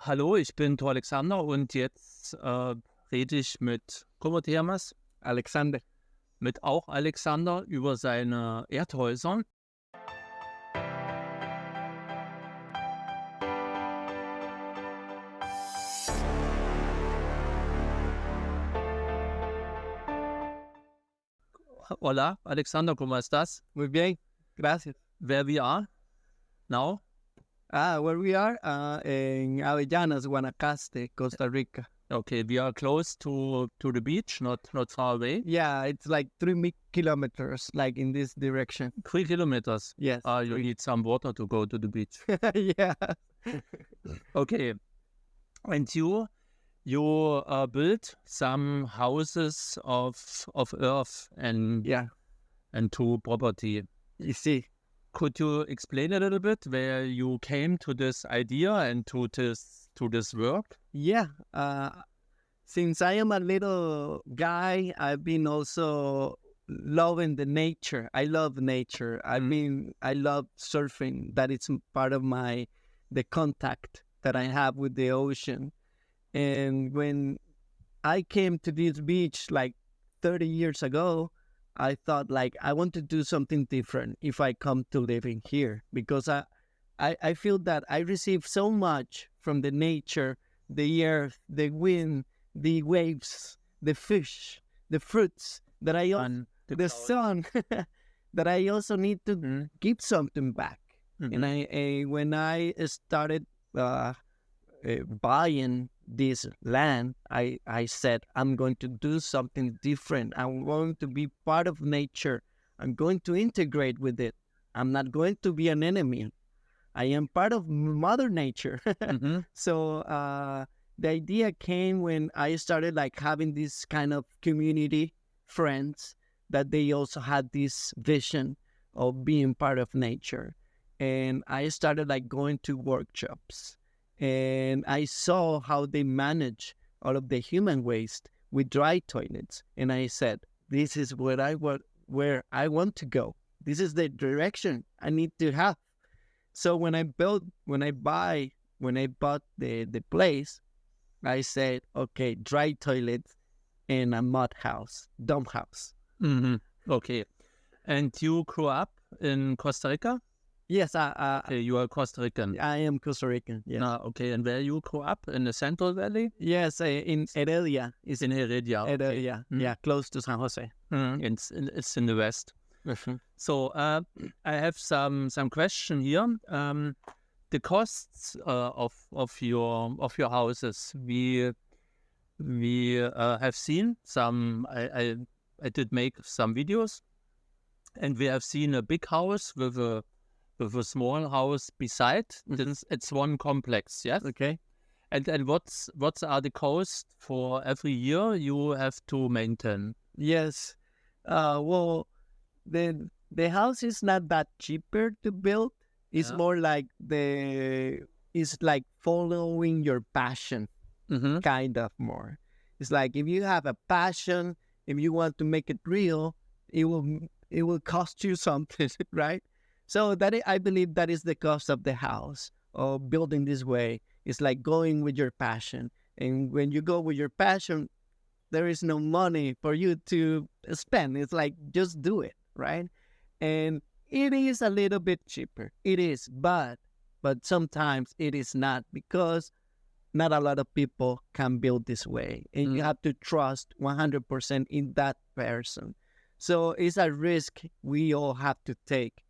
Hallo, ich bin Thor Alexander und jetzt rede ich mit, como te llamas? Alexander. Mit auch Alexander über seine Erdhäuser. Hola, Alexander, ¿cómo estás? Muy bien, gracias. Where we are now? Where we are? In Avellanas, Guanacaste, Costa Rica. Okay, we are close to the beach, not far away. Yeah, it's like 3 kilometers, like in this direction. 3 kilometers. Yes. You need some water to go to the beach. Yeah. Okay. And you built some houses of earth and Yeah. and to property. You see. Could you explain a little bit where you came to this idea and to this work? Yeah. Since I am a little guy, I've been also loving the nature. I love nature. I love surfing. That is part of the contact that I have with the ocean. And when I came to this beach like 30 years ago, I thought like I want to do something different if I come to living here, because I feel that I receive so much from the nature, the earth, the wind, the waves, the fish, the fruits, that the sun, that I also need to give something back. And when I started buying this land, I said, I'm going to do something different. I'm going to be part of nature. I'm going to integrate with it. I'm not going to be an enemy. I am part of Mother Nature. So the idea came when I started like having this kind of community friends that they also had this vision of being part of nature. And I started like going to workshops. And I saw how they manage all of the human waste with dry toilets. And I said, this is where I want to go. This is the direction I need to have. So when I bought the place, I said, okay, dry toilets and a mud house, dump house. Okay. And you grew up in Costa Rica? Yes, Okay, you are Costa Rican. I am Costa Rican. Yes. Okay, and where you grew up in the Central Valley? Yes, in Heredia. It's in Heredia. Okay. Yeah, close to San Jose. It's in the west. So I have some question here. The costs of your houses. We have seen some. I did make some videos, and we have seen a big house with a small house beside. It's one complex, yes? Okay. And what are the costs for every year you have to maintain? Yes. Well, the house is not that cheaper to build. It's more like it's like following your passion, kind of more. It's like if you have a passion, if you want to make it real, it will cost you something, right? So I believe that is the cost of the house, of building this way. It's like going with your passion. And when you go with your passion, there is no money for you to spend. It's like, just do it, right? And it is a little bit cheaper. It is, but sometimes it is not, because not a lot of people can build this way. And you have to trust 100% in that person. So it's a risk we all have to take.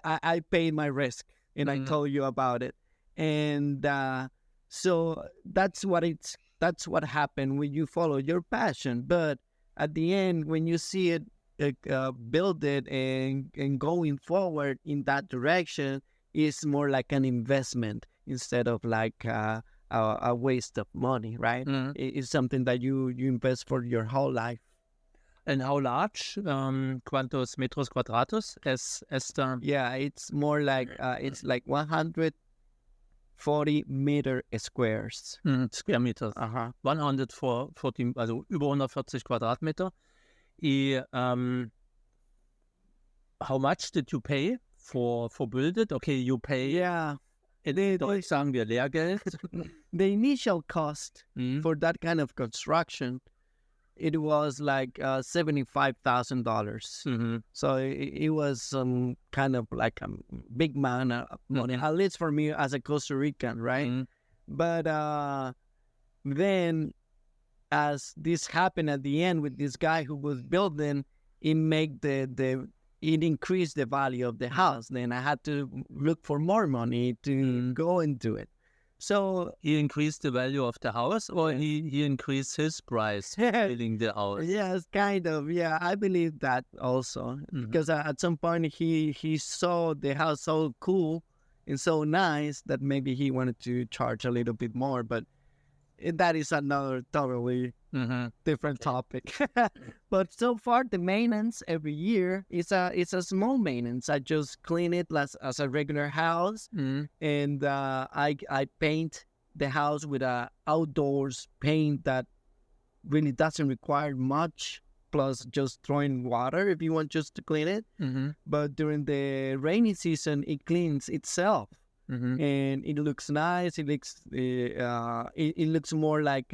I paid my risk, and I told you about it. And so that's what happened when you follow your passion. But at the end, when you see it, build it and going forward in that direction, is more like an investment instead of like a waste of money, right? It's something that you invest for your whole life. And how large? ¿Cuántos metros cuadrados es esta? Yeah, it's more like it's like 140 meter squares. Square meters. 140, also über 140 Quadratmeter. How much did you pay for build it? Okay, you pay. Yeah, In Deutsch sagen wir Lehrgeld. The initial cost Mhm. for that kind of construction, it was like $75,000. Mhm. So it was kind of like a big amount of money, at least for me as a Costa Rican, right? Mhm. But then, as this happened at the end with this guy who was building, it made it increased the value of the house. Then I had to look for more money to go into it. So He increased the value of the house, or he increased his price building the house. yes, kind of. Yeah, I believe that also because at some point he saw the house so cool and so nice that maybe he wanted to charge a little bit more. But that is another totally Mhm. different topic. But so far, the maintenance every year is a small maintenance. I just clean it as a regular house, Mhm. and I paint the house with a outdoors paint that really doesn't require much. Plus, just throwing water if you want just to clean it. Mhm. But during the rainy season, it cleans itself Mhm. and it looks nice. It looks more like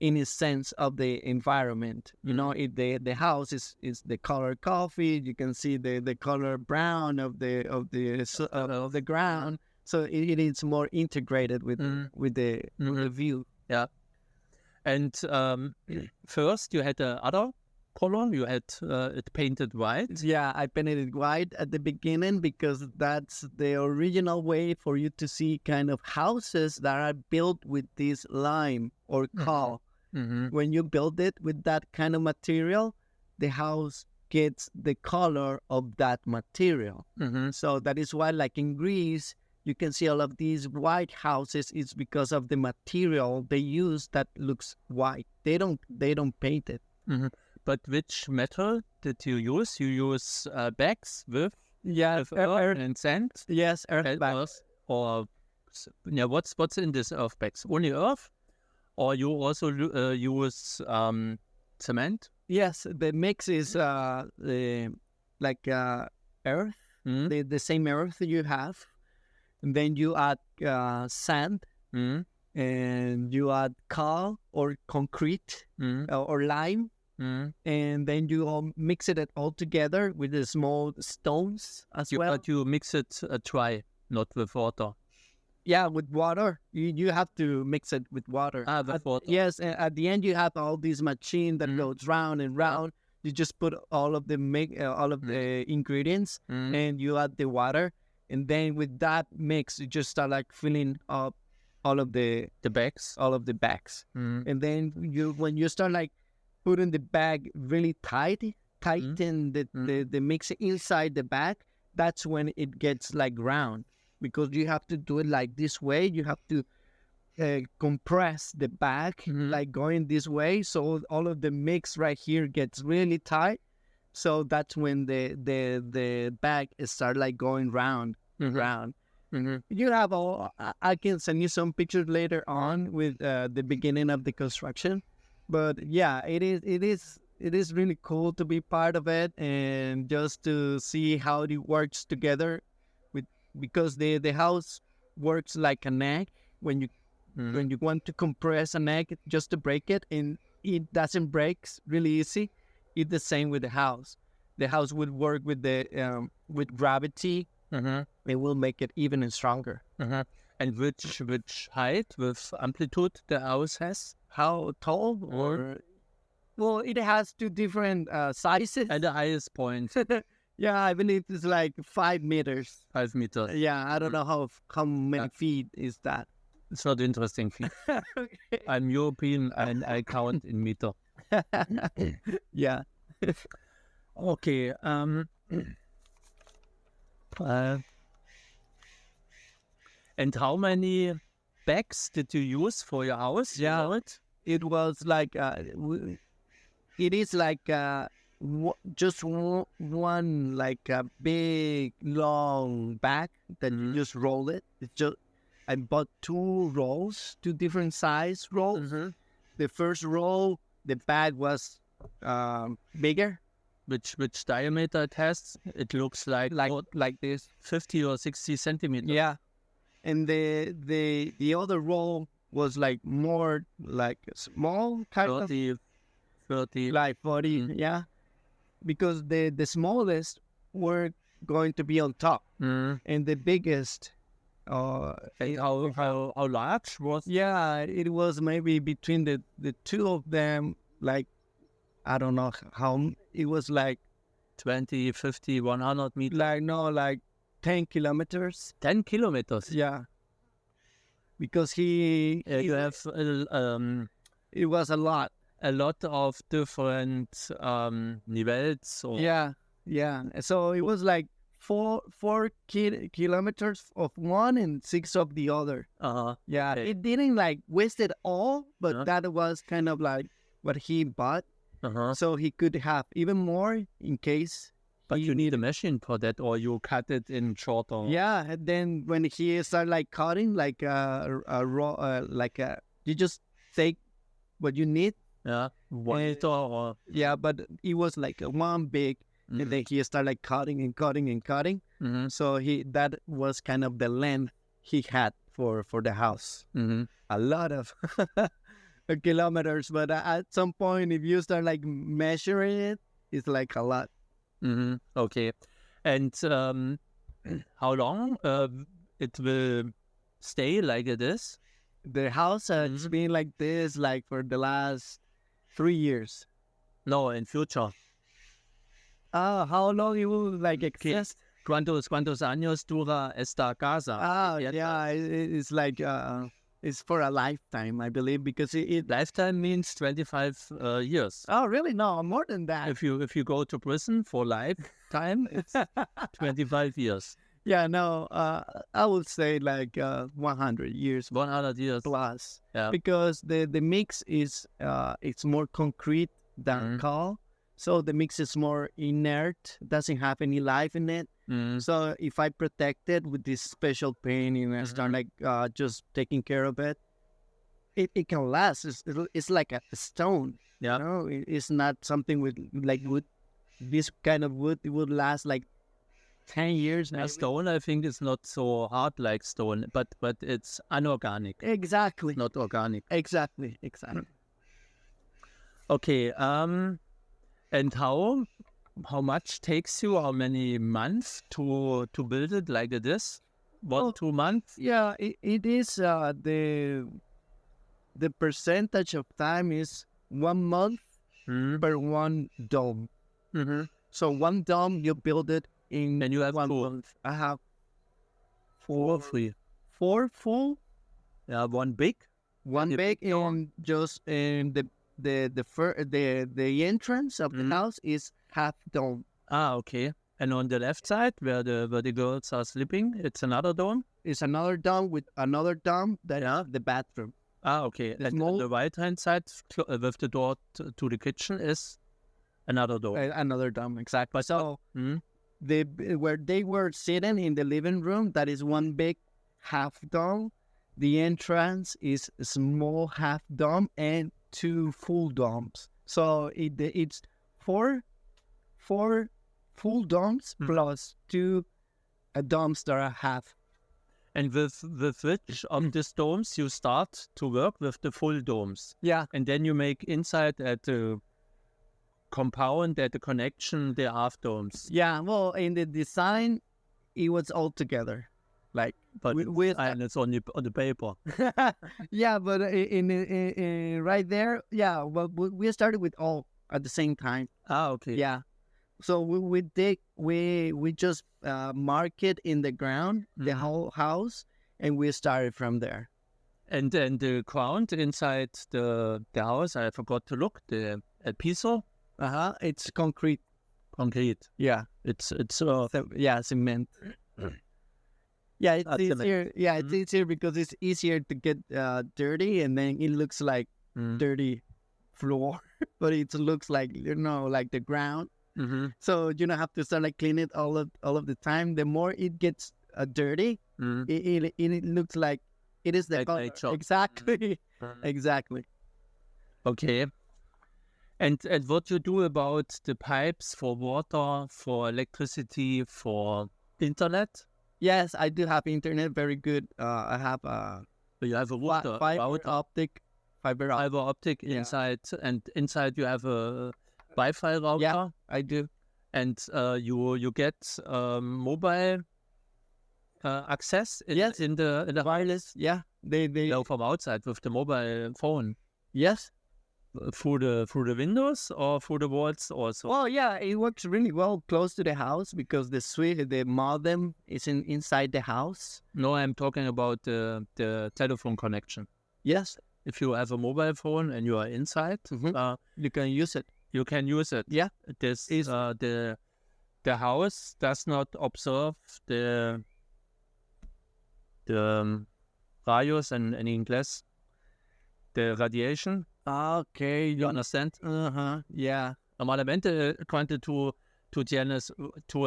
in a sense of the environment. You know, if the house is the color coffee, you can see the color brown of the ground. So it is more integrated with the view. Yeah. And first you had the other color. You had it painted white. Yeah, I painted it white at the beginning because that's the original way for you to see kind of houses that are built with this lime or coal. Mhm. When you build it with that kind of material, the house gets the color of that material. Mhm. So that is why, like in Greece, you can see all of these white houses. It's because of the material they use that looks white. They don't paint it. Mhm. But which metal did you use? You use bags with earth and sand? Yes, earth And bags. earth, or yeah, what's in this earth bags? Only earth, or you also use cement? Yes, the mix is like earth, Mm. the same earth you have. And then you add sand Mm. and you add coal or concrete Mm. or lime. Mm. And then you all mix it all together with the small stones as well. But you mix it dry, not with water. Yeah, with water. You have to mix it with water. With water. Yes, and at the end you have all these machine that goes round and round. You just put all of the ingredients and you add the water, and then with that mix you just start like filling up all of the bags. And then when you start like putting the bag really tighten the mix inside the bag, that's when it gets like round. Because you have to do it like this way. You have to compress the bag, like going this way. So all of the mix right here gets really tight. So that's when the bag start like going round. You have I can send you some pictures later on with the beginning of the construction. But yeah, it is really cool to be part of it and just to see how it works together because the house works like an egg when you want to compress an egg just to break it, and it doesn't break really easy. It's the same with the house. The house would work with the with gravity. It will make it even stronger. And which height with amplitude the house has? How tall? Or well, it has two different sizes. At the highest point, Yeah, I believe it's like 5 meters. 5 meters. Yeah, I don't know how many feet is that. It's not interesting. Okay. I'm European and I count in meter. Yeah. Okay. And how many bags did you use for your house? Yeah. It was like it is like just one like a big long bag that you just roll it. It's just I bought two different size rolls. The first roll, the bag was bigger, Which diameter it has? It looks like like this. 50 or 60 centimeters. Yeah, and the other roll was like more like a small kind of 30, 30. like 40, yeah, because the smallest were going to be on top, Mm. and the biggest, And how large was? yeah, it was maybe between the two of them, like I don't know how it was, like 20, 50, 100 meters? like 10 kilometers, 10 kilometers. yeah, because he You have it was a lot. a lot of different nivels. Or, Yeah. So it was like four kilometers of one and 6 of the other. Yeah, Okay. it didn't like waste it all, but Uh-huh. that was kind of like what he bought, Uh-huh. so he could have even more in case. But you need a machine for that, or you cut it in shorter. Yeah, and then when he started like cutting, like a raw, you just take what you need. Yeah. 1 meter or. Yeah, but it was like one big. And then he started like cutting and cutting and cutting. Mm-hmm. So that was kind of the length he had for the house. Mm-hmm. A lot of kilometers, but at some point, if you start like measuring it, it's like a lot. Mm-hmm. Okay. And how long it will stay like it is? The house has been like this like for the last 3 years. No, in future. How long it will like exist? ¿Cuántos años dura esta casa? Yeah, it's like it's for a lifetime, I believe, because it Lifetime means 25 years. Oh, really? No, more than that. If you go to prison for lifetime, it's 25 years. Yeah, no, I would say like 100 years 100 years. plus, Yeah. because the mix is it's more concrete than coal, so the mix is more inert, doesn't have any life in it. So if I protect it with this special paint and I start like just taking care of it, it can last. It's like a stone. Yeah. You know, it's not something with like wood. This kind of wood, it would last like 10 years. Maybe. Stone, I think, is not so hard like stone, but it's unorganic, Exactly. not organic. Exactly. Okay. And how much takes you? How many months to build it like it is? 2 months? Yeah, it is the percentage of time is 1 month per one dome. Mm-hmm. So one dome you build it in. And you have 1 two. month. I have 4 or 3. 4 full, Yeah, one big. one The big, big dome. and just in the entrance of the house is half dome. Okay. And on the left side, where the girls are sleeping, it's another dome. It's another dome with another dome that is the bathroom. Okay. And small- on the right hand side, with the door to the kitchen, is another dome. Another dome, exactly. So Mm. where they were sitting in the living room, that is one big half dome. The entrance is a small half dome and 2 full domes. So it's four full domes plus 2 domes that are half. And with which of these domes you start to work with the full domes? Yeah. And then you make inside at the compound, at the connection, the half domes. Yeah, well, in the design, it was all together. Like, But with and it's on the paper. yeah, but in right there, yeah, well, we started with all at the same time. Okay. Yeah. So we just mark it in the ground, the whole house, and we started from there. And then the ground inside the house, I forgot to look, the piso, It's concrete. concrete. Yeah. It's Cement. Yeah, it's Cement. easier. Yeah, it's easier because it's easier to get dirty, and then it looks like dirty floor, but it looks like like the ground. So you don't have to start like clean it all of the time. The more it gets dirty, it looks like it is the Like color. nature. Exactly. Exactly. Okay. And what you do about the pipes for water, for electricity, for internet? Yes, I do have internet. Very good. I have You have a router, fiber optic. fiber optic Yeah. inside, and inside you have a Wi-Fi router. Yeah, I do. And you get mobile access in the Wireless. Yeah, they no, from outside with the mobile phone yes. through the windows or through the walls also. Well, yeah, it works really well close to the house because the modem is inside the house. No, I'm talking about the telephone connection. Yes, If you have a mobile phone and you are inside, you can use it. you can use it. Yeah, This the house does not observe the rayos in English, the radiation. okay. You understand? Yeah. Normalmente quando tu tienes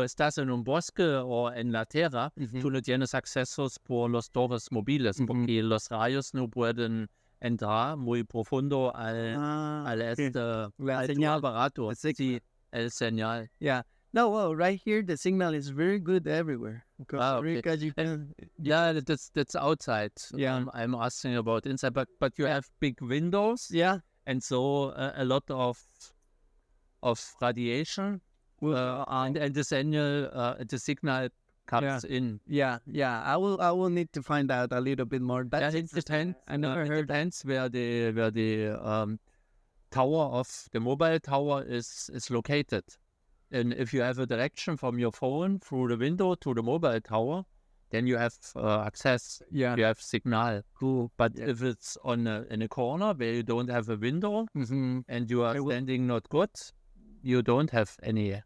estás en un bosque o en la tierra, tú no tienes accesos por los torres móviles porque los rayos no pueden entrar muy profundo al señal. aparato. The signal. Sí, el señal. Yeah. No, well, right here the signal is very good everywhere. Costa okay. Rica, you can. Yeah, that's outside. Yeah. I'm asking about inside, but you have big windows, Yeah. and so a lot of radiation, and the signal comes in. Yeah. I will need to find out a little bit more. Yeah, That's it depends. I never It heard. depends where the tower of the mobile tower is located. And if you have a direction from your phone through the window to the mobile tower, then you have access. Yeah. You have signal. Cool. But if it's in a corner where you don't have a window and you are standing not good, you don't have any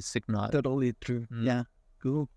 signal. Totally true. Yeah. Cool.